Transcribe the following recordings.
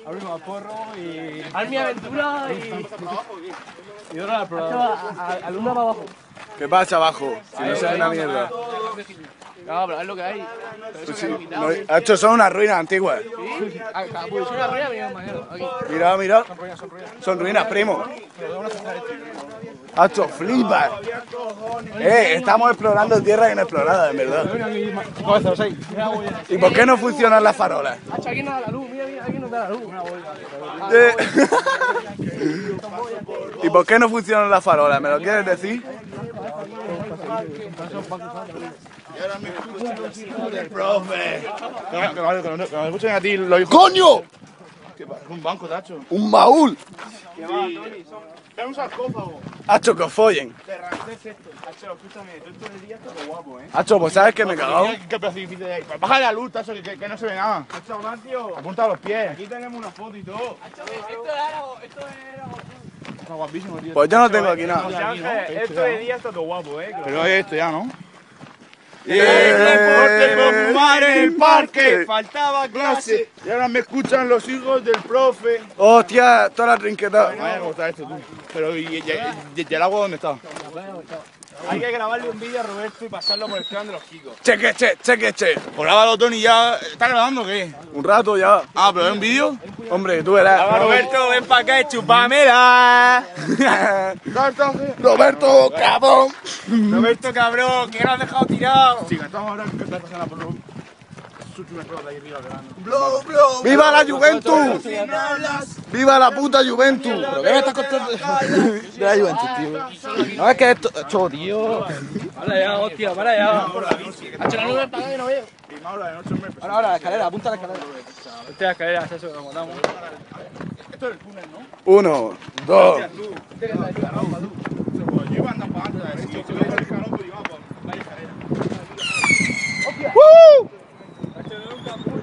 Abrimos a porro y... Armi Aventura y ahora la prueba. Alumna para abajo. ¿Qué pasa abajo? Si no se ve una mierda. No, pero es lo que hay. Pues sí, no, esto son unas ruinas antiguas. Sí, pues una ruina me imagino. Aquí. Mira, mira. Son ruinas, primo. Hacho, flipas. Estamos explorando tierras inexploradas, en verdad. ¿Y por qué no funcionan las farolas? Aquí no da la luz, mira, aquí no da la luz. ¿Y por qué no funcionan las farolas? ¿Me lo quieres decir? Y ahora me escuchan los hijos del profe. Que me escuchen a ti los hijos. ¡Coño! ¿Qué pasa? Un banco, tacho. ¡Un baúl! Es un sarcófago. Hacho, que os follen. De Ramsés esto. Hacho, escúchame, tú todo el día estás de guapo, Hacho, pues sabes que me he cagado. ¿Qué pedazo de difícil es? Baja la luz, tacho, que no se ve nada. Hacho, tío. Apunta a los pies. Aquí tenemos una foto y todo. Esto era... Está guapísimo, tío. Pues yo no tengo aquí nada. Esto de día está todo guapo, Pero es esto ya, ¿no? Fumar en el parque. Faltaba clase. Y ahora me escuchan los hijos del profe. Hostia, toda la trinquetada. ¿Cómo está esto, tú? Pero, ¿y el agua dónde está? Hay que grabarle un vídeo a Roberto y pasarlo por el clan de los Kikos. Cheque. Pues grábalo, Tony, ya. ¿Estás grabando o qué? Un rato ya. Ah, pero es un vídeo. Hombre, tú verás. Roberto, ven pa' acá y chupámela. Roberto, cabrón. Roberto, cabrón, que lo has dejado tirado. Sí, estamos ahora en la por ¡Viva la Juventus! ¡Viva la puta Juventus! ¿Pero qué me estás contando? De la Juventus, tío. No, es que esto, tío. Para ya, hostia, para ya. Hacho, la nube está acá y no veo. Ahora, la escalera, apunta a la escalera. Hostia, la escalera, eso lo montamos. Esto es el túnel, ¿no? 1, 2. Yo iba a andar para adelante, si yo iba a escalón, pues iba para varias escaleras.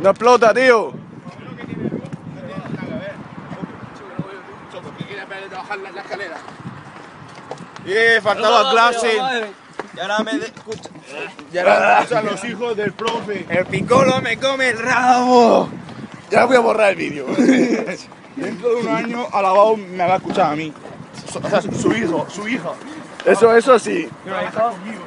No explota, tío. Faltaba clase. Y ahora me escuchan. Y ahora me escuchan los hijos del profe. El picolo me come el rabo. Ya voy a borrar el vídeo. Dentro de un año, Alabao me va a escuchar a mí. O sea, su hijo, su hija. Eso sí. Conmigo,